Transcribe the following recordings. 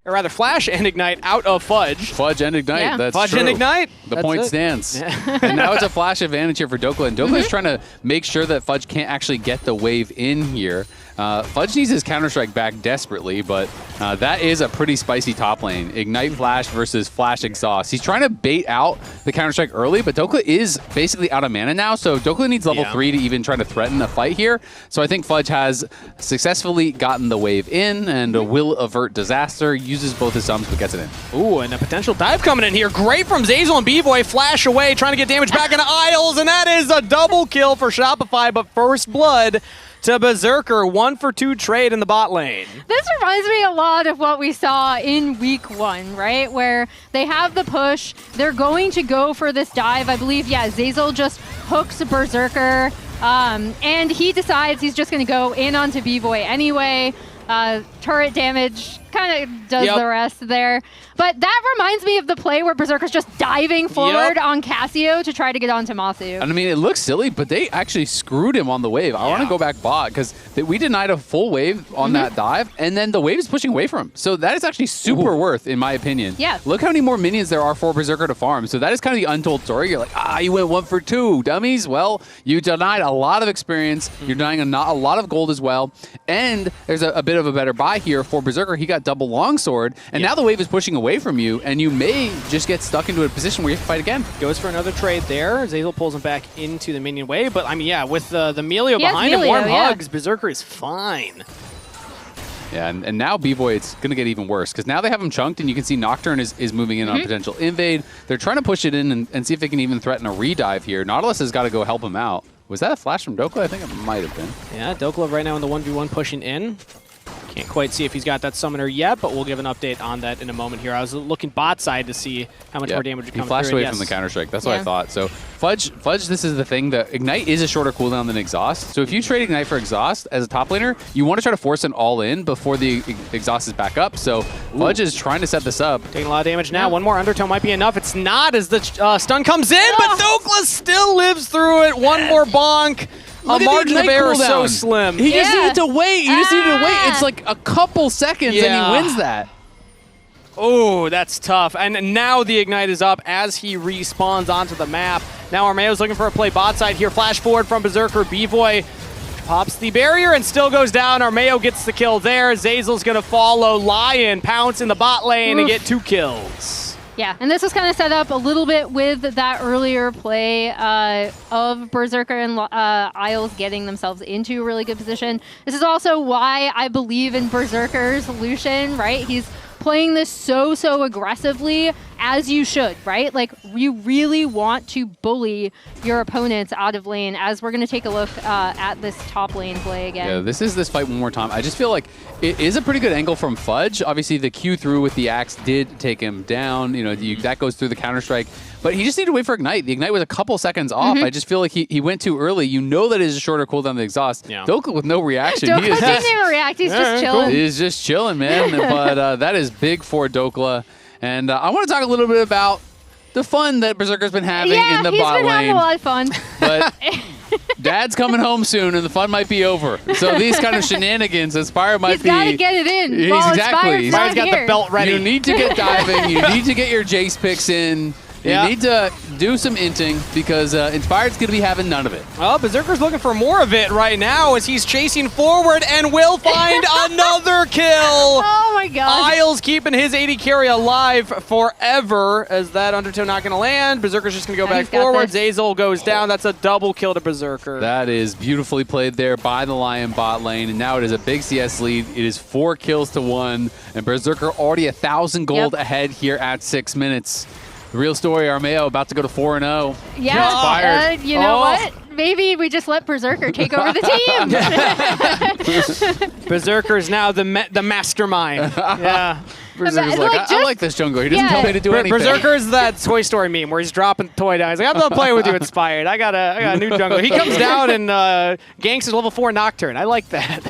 or rather Flash and Ignite out of Fudge. Fudge and Ignite, yeah. that's Fudge true. and Ignite. The point stands. Yeah. And now it's a Flash advantage here for Dokla. And Dokla is trying to make sure that Fudge can't actually get the wave in here. Fudge needs his Counter-Strike back desperately, but that is a pretty spicy top lane. Ignite Flash versus Flash Exhaust. He's trying to bait out the Counter-Strike early, but Dokla is basically out of mana now, so Dokla needs level 3 to even try to threaten a fight here. So I think Fudge has successfully gotten the wave in and will avert disaster, uses both his sums, but gets it in. Ooh, and a potential dive coming in here. Great from Zeyzal and B-Boy. Flash away, trying to get damage back into Isles, and that is a double kill for Shopify, but first blood to Berserker. 1-for-2 trade in the bot lane. This reminds me a lot of what we saw in week 1, right? Where they have the push, they're going to go for this dive. I believe, yeah, Zeyzal just hooks Berserker, and he decides he's just going to go in onto B-Boy anyway. Turret damage kind of does the rest there. But that reminds me of the play where Berserker's just diving forward on Cassio to try to get onto Masu. I mean, it looks silly, but they actually screwed him on the wave. I want to go back bot because we denied a full wave on that dive, and then the wave is pushing away from him. So that is actually super worth, in my opinion. Yeah. Look how many more minions there are for Berserker to farm. So that is kind of the untold story. You're like, you went 1-for-2, dummies. Well, you denied a lot of experience. You're denying a lot of gold as well. And there's a bit of a better buy here for Berserker. He got double longsword, and now the wave is pushing away from you, and you may just get stuck into a position where you have to fight again. Goes for another trade there. Zeyzal pulls him back into the minion wave, but I mean, yeah, with the Melio behind him, warm hugs, Berserker is fine. Yeah, and now B-Boy, it's going to get even worse, because now they have him chunked, and you can see Nocturne is moving in on potential invade. They're trying to push it in and see if they can even threaten a redive here. Nautilus has got to go help him out. Was that a flash from Dokla? I think it might have been. Yeah, Dokla right now in the 1v1 pushing in. Can't quite see if he's got that summoner yet, but we'll give an update on that in a moment here. I was looking bot side to see how much more damage would come through. He flashed away from the Counter-Strike. That's what I thought. So Fudge, this is the thing. That Ignite is a shorter cooldown than Exhaust. So if you trade Ignite for Exhaust as a top laner, you want to try to force an all-in before the Exhaust is back up. So Fudge is trying to set this up. Taking a lot of damage now. One more Undertow might be enough. It's not as the stun comes in, but Dokla still lives through it. One more bonk. A margin of error is so slim. He just needed to wait. He just needed to wait. It's like a couple seconds and he wins that. Oh, that's tough. And now the Ignite is up as he respawns onto the map. Now Armeo's looking for a play bot side here. Flash forward from Berserker. B-Boy pops the barrier and still goes down. Armeo gets the kill there. Zeyzal's going to follow. LYON pounce in the bot lane and get 2 kills. Yeah, and this was kind of set up a little bit with that earlier play of Berserker and Isles getting themselves into a really good position. This is also why I believe in Berserker's Lucian, right? He's playing this so aggressively, as you should, right? Like, you really want to bully your opponents out of lane, as we're going to take a look at this top lane play again. Yeah, this fight one more time. I just feel like it is a pretty good angle from Fudge. Obviously, the Q through with the axe did take him down. You know, that goes through the Counter-Strike. But he just needed to wait for Ignite. The Ignite was a couple seconds off. I just feel like he went too early. You know that it is a shorter cooldown than the Exhaust. Yeah. Dokla with no reaction. Dokla didn't even react. He's just chilling. He's just chilling, man. But that is big for Dokla. And I want to talk a little bit about the fun that Berserker's been having in the bot lane. Yeah, he's been having a lot of fun. But Dad's coming home soon, and the fun might be over. So these kind of shenanigans, Inspire might be... He's got to get it in. Exactly. Inspire's got the belt ready. You need to get diving. You need to get your Jace picks in. You need to do some inting because Inspired's going to be having none of it. Well, Berserker's looking for more of it right now as he's chasing forward and will find another kill. Oh my god. Isles keeping his 80 carry alive forever as that Undertow not going to land. Berserker's just going to go back forward. Zeyzal goes down. That's a double kill to Berserker. That is beautifully played there by the LYON bot lane, and now it is a big CS lead. It is 4 kills to 1, and Berserker already 1,000 gold ahead here at 6 minutes. The real story, Armeo about to go to 4-0. Yeah, you know what? Maybe we just let Berserker take over the team. Berserker is now the mastermind. Yeah. Berserker's like, I like this jungle. He doesn't tell me to do anything. Berserker is that Toy Story meme where he's dropping the toy down. He's like, I'm not playing with you, Inspired. I got a new jungle. He comes down and ganks his level 4 Nocturne. I like that.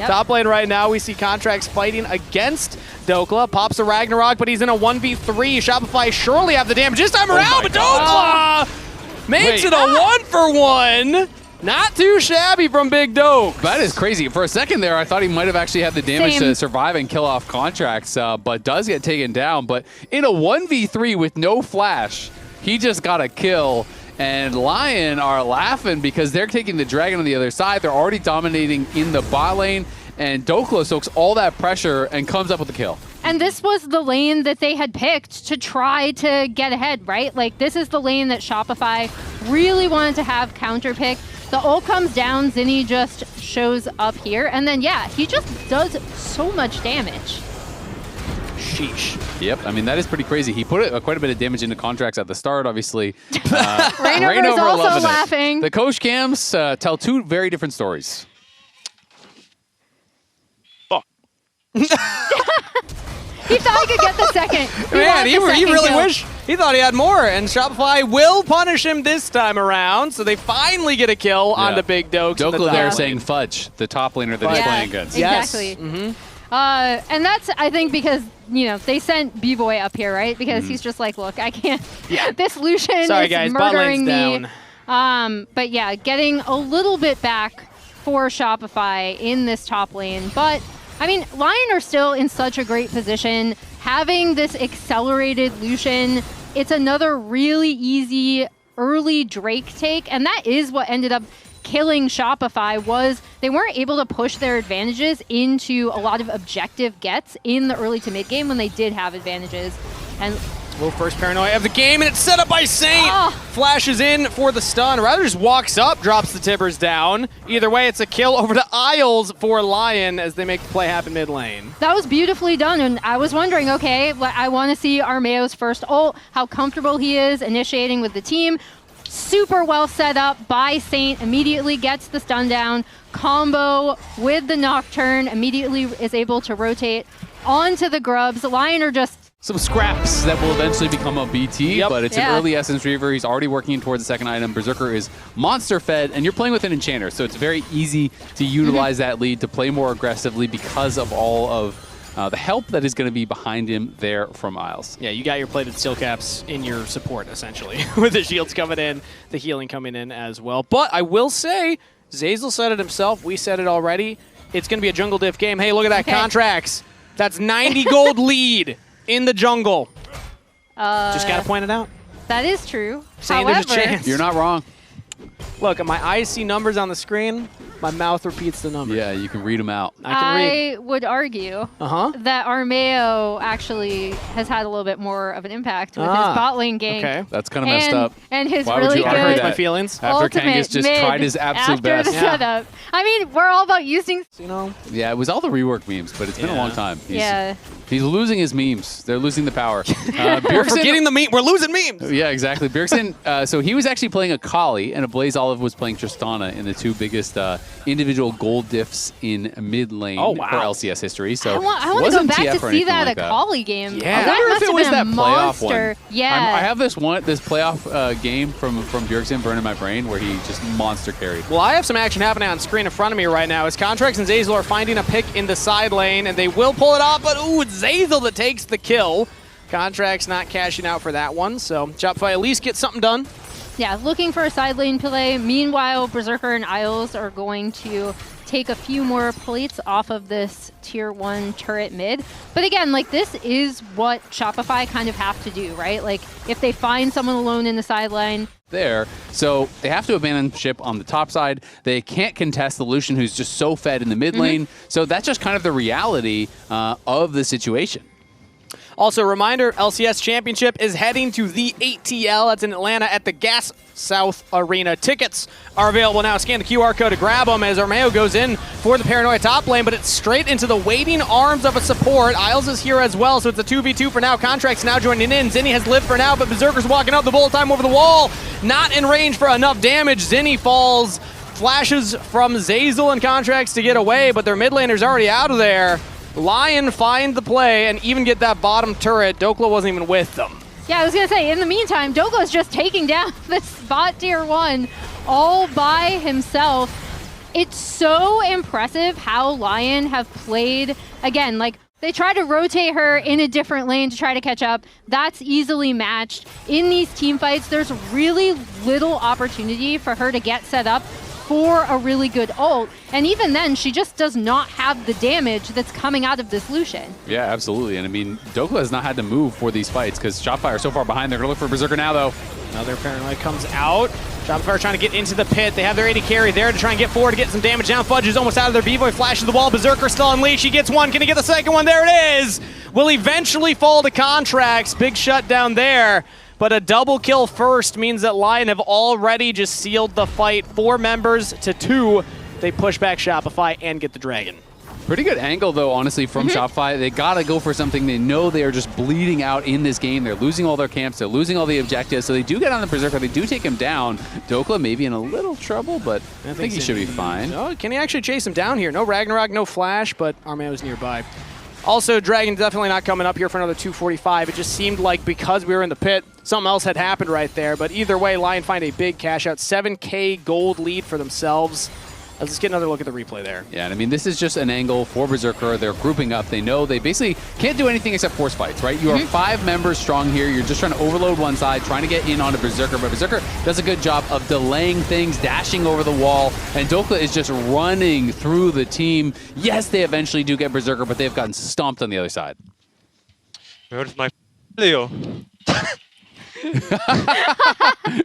Top lane right now, we see Contracts fighting against Dokla. Pops a Ragnarok, but he's in a 1v3. Shopify surely have the damage this time around, but Dokla makes it a 1-for-1. Not too shabby from Big Dope. That is crazy. For a second there, I thought he might have actually had the damage to survive and kill off Contracts, but does get taken down. But in a 1v3 with no flash, he just got a kill. And LYON are laughing because they're taking the Dragon on the other side. They're already dominating in the bot lane. And DOKLAW soaks all that pressure and comes up with the kill. And this was the lane that they had picked to try to get ahead, right? Like, this is the lane that Shopify really wanted to have counter pick. The ult comes down, Zinni just shows up here, and then, yeah, he just does so much damage. Sheesh. Yep, I mean, that is pretty crazy. He put quite a bit of damage into Contracts at the start, obviously. Rainover's also laughing. The coach cams tell two very different stories. He thought he could get the second. Man, he really wished. He thought he had more, and Shopify will punish him this time around, so they finally get a kill on the Big Dokes. DOKLAW there saying fudge, the top laner that he's playing against. Exactly. Yes. And that's, I think, because, you know, they sent B-Boy up here, right? Because he's just like, look, I can't. Yeah. This Lucian is murdering me. But yeah, getting a little bit back for Shopify in this top lane. But, I mean, LYON are still in such a great position. Having this accelerated Lucian, it's another really easy early Drake take, and that is what ended up killing Shopify. Was they weren't able to push their advantages into a lot of objective gets in the early to mid game when they did have advantages. And first paranoia of the game, and it's set up by Saint. Flashes in for the stun. Rather just walks up, drops the Tibbers down. Either way, it's a kill over to Isles for LYON as they make the play happen mid lane. That was beautifully done, and I was wondering, okay, I want to see Armeo's first ult, how comfortable he is initiating with the team. Super well set up by Saint, immediately gets the stun down. Combo with the Nocturne, immediately is able to rotate onto the Grubs. LYON are just some scraps that will eventually become a BT, but it's an early Essence Reaver. He's already working towards the second item. Berserker is monster fed, and you're playing with an Enchanter, so it's very easy to utilize that lead to play more aggressively because of all of the help that is going to be behind him there from Isles. Yeah, you got your plated steel caps in your support, essentially, with the shields coming in, the healing coming in as well. But I will say, Zeyzal said it himself. We said it already. It's going to be a jungle diff game. Hey, look at that. Contracts. That's 90 gold lead in the jungle. Just got to point it out. That is true. Saying there's a chance. You're not wrong. Look, my eyes see numbers on the screen. My mouth repeats the numbers. Yeah, you can read them out. I would argue that Armeo actually has had a little bit more of an impact with his bot lane gank. Okay. That's kind of messed up. And his Why really would you good my feelings? After Kangas just tried his absolute best. Setup. I mean, we're all about using. You know. Yeah, it was all the rework memes, but it's been a long time. Yeah. He's losing his memes. They're losing the power. We're forgetting the meme. We're losing memes. Yeah, exactly. Bjergsen, so he was actually playing Akali, and Blaze Olive was playing Tristana in the two biggest individual gold diffs in mid lane for LCS history. So I want to go back to see that Akali game. Yeah. That I wonder if it was that playoff monster. one. Yeah. I have this playoff game from Bjergsen burning my brain where he just monster carried. Well, I have some action happening on screen in front of me right now as Contracts and Zeyzal are finding a pick in the side lane, and they will pull it off, but ooh, it's Zeyzal that takes the kill. Contracts not cashing out for that one, so Shopify at least gets something done. Yeah, looking for a side lane play. Meanwhile, Berserker and Isles are going to take a few more plates off of this tier 1 turret mid. But again, like, this is what Shopify kind of have to do, right? Like, if they find someone alone in the sideline there, so they have to abandon ship on the top side. They can't contest the Lucian, who's just so fed in the mid lane. So that's just kind of the reality of the situation. Also, reminder, LCS Championship is heading to the ATL. That's in Atlanta at the Gas South Arena. Tickets are available now. Scan the QR code to grab them as Armeo goes in for the Paranoia top lane, but it's straight into the waiting arms of a support. Isles is here as well, so it's a 2v2 for now. Contracts now joining in. Zinni has lived for now, but Berserker's walking up the bullet time over the wall. Not in range for enough damage. Zinni falls. Flashes from Zeyzal and Contracts to get away, but their mid laner's already out of there. LYON find the play and even get that bottom turret. DOKLAW wasn't even with them. Yeah, I was going to say, in the meantime, DOKLAW's just taking down this bot tier 1 all by himself. It's so impressive how LYON have played. Again, like, they try to rotate her in a different lane to try to catch up. That's easily matched. In these team fights, there's really little opportunity for her to get set up for a really good ult. And even then, she just does not have the damage that's coming out of this Lucian. Yeah, absolutely. And I mean, Dokla has not had to move for these fights because Shopify are so far behind. They're going to look for Berserker now, though. Another paranoid comes out. Shopify trying to get into the pit. They have their AD carry there to try and get forward to get some damage down. Fudge is almost out of their B-Boy, flashes the wall. Berserker still unleashed. He gets one. Can he get the second one? There it is. Will eventually fall to Contracts. Big shutdown there. But a double kill first means that LYON have already just sealed the fight. 4 members to 2. They push back Shopify and get the Dragon. Pretty good angle, though, honestly, from Shopify. They got to go for something. They know they are just bleeding out in this game. They're losing all their camps. They're losing all the objectives. So they do get on the Berserker. They do take him down. Dokla maybe in a little trouble, but I think he should be fine. Oh, can he actually chase him down here? No Ragnarok, no Flash, but Armeo's nearby. Also, Dragon definitely not coming up here for another 245. It just seemed like because we were in the pit, something else had happened right there. But either way, LYON find a big cash out. 7K gold lead for themselves. Let's get another look at the replay there. Yeah, and I mean, this is just an angle for Berserker. They're grouping up. They know they basically can't do anything except force fights, right? You are 5 members strong here. You're just trying to overload one side, trying to get in onto Berserker. But Berserker does a good job of delaying things, dashing over the wall. And Dokla is just running through the team. Yes, they eventually do get Berserker, but they've gotten stomped on the other side. Where's my Leo?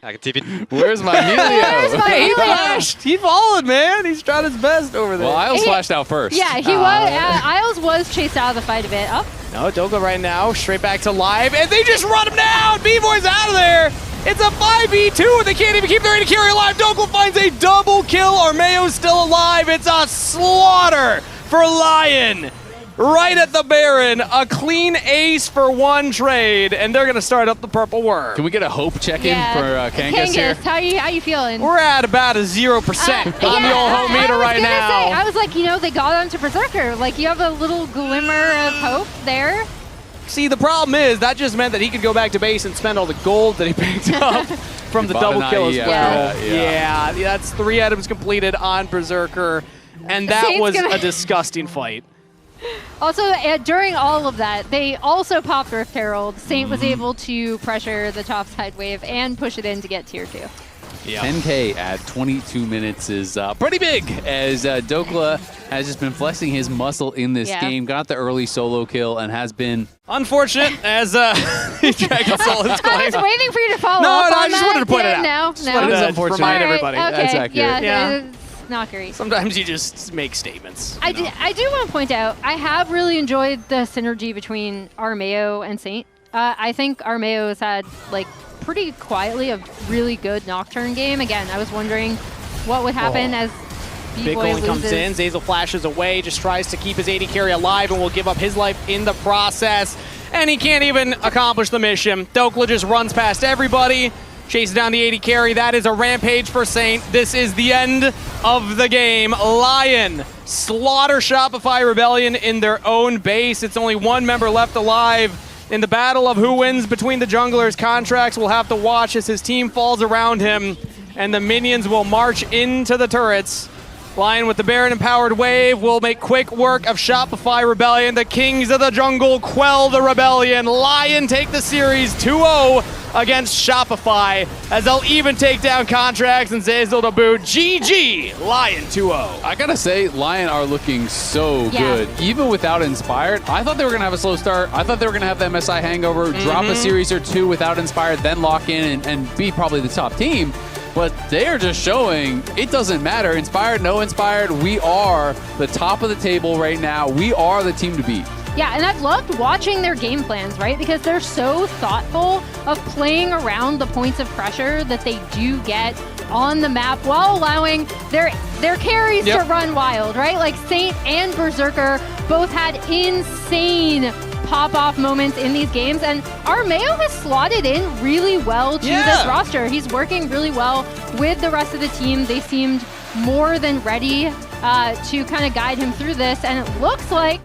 I can TV. Where's my Emilio? Where's my He Emilio? flashed. He followed, man. He's trying his best over there. Well, Isles flashed out first. Yeah, he was. Isles was chased out of the fight a bit. Up. No, Dokla right now, straight back to live, and they just run him down! B-Boy's out of there! It's a 5v2, and they can't even keep their AD carry alive! Dokla finds a double kill, Armeo's still alive! It's a slaughter for LYON! Right at the Baron, a clean ace for 1 trade, and they're gonna start up the Purple Worm. Can we get a hope check-in for Kangas here? How you feeling? We're at about a 0% on the old hope meter right now. I was like, you know, they got onto Berserker. Like, you have a little glimmer of hope there. See, the problem is that just meant that he could go back to base and spend all the gold that he picked up from the double kill as well. Yeah, that's 3 items completed on Berserker, and that was a disgusting fight. Also, during all of that, they also popped Rift Herald. Saint was able to pressure the top side wave and push it in to get tier 2. Yeah. 10K at 22 minutes is pretty big, as Dokla has just been flexing his muscle in this game. Got the early solo kill and has been unfortunate as Dragon Soul is going. I was waiting for you to follow up No, on I just wanted to point it out. No. Just unfortunate. Remind everybody. Okay, that's accurate. Yeah. Not great. Sometimes you just make statements. I do want to point out, I have really enjoyed the synergy between Armeo and Saint. I think Armeo has had, like, pretty quietly a really good Nocturne game. Again, I was wondering what would happen as Big B-Boy Golden comes in, Zeyzal flashes away, just tries to keep his AD carry alive and will give up his life in the process. And he can't even accomplish the mission. Dokla just runs past everybody. Chases down the AD carry. That is a rampage for Saint. This is the end of the game. LYON slaughter Shopify Rebellion in their own base. It's only 1 member left alive. In the battle of who wins between the junglers, Contracts will have to watch as his team falls around him, and the minions will march into the turrets. LYON with the Baron-empowered wave will make quick work of Shopify Rebellion. The Kings of the Jungle quell the rebellion. LYON take the series 2-0 against Shopify, as they'll even take down Contracts and Zeyzal to boot. GG, LYON 2-0. I gotta say, LYON are looking so good. Even without Inspired, I thought they were gonna have a slow start. I thought they were gonna have the MSI hangover, drop a series or 2 without Inspired, then lock in and be probably the top team. But they are just showing it doesn't matter. Inspired, no Inspired, we are the top of the table right now. We are the team to beat. Yeah, and I've loved watching their game plans, right? Because they're so thoughtful of playing around the points of pressure that they do get on the map while allowing their carries to run wild, right? Like Saint and Berserker both had insane pop-off moments in these games, and Armeo has slotted in really well to this roster. He's working really well with the rest of the team. They seemed more than ready to kind of guide him through this, and it looks like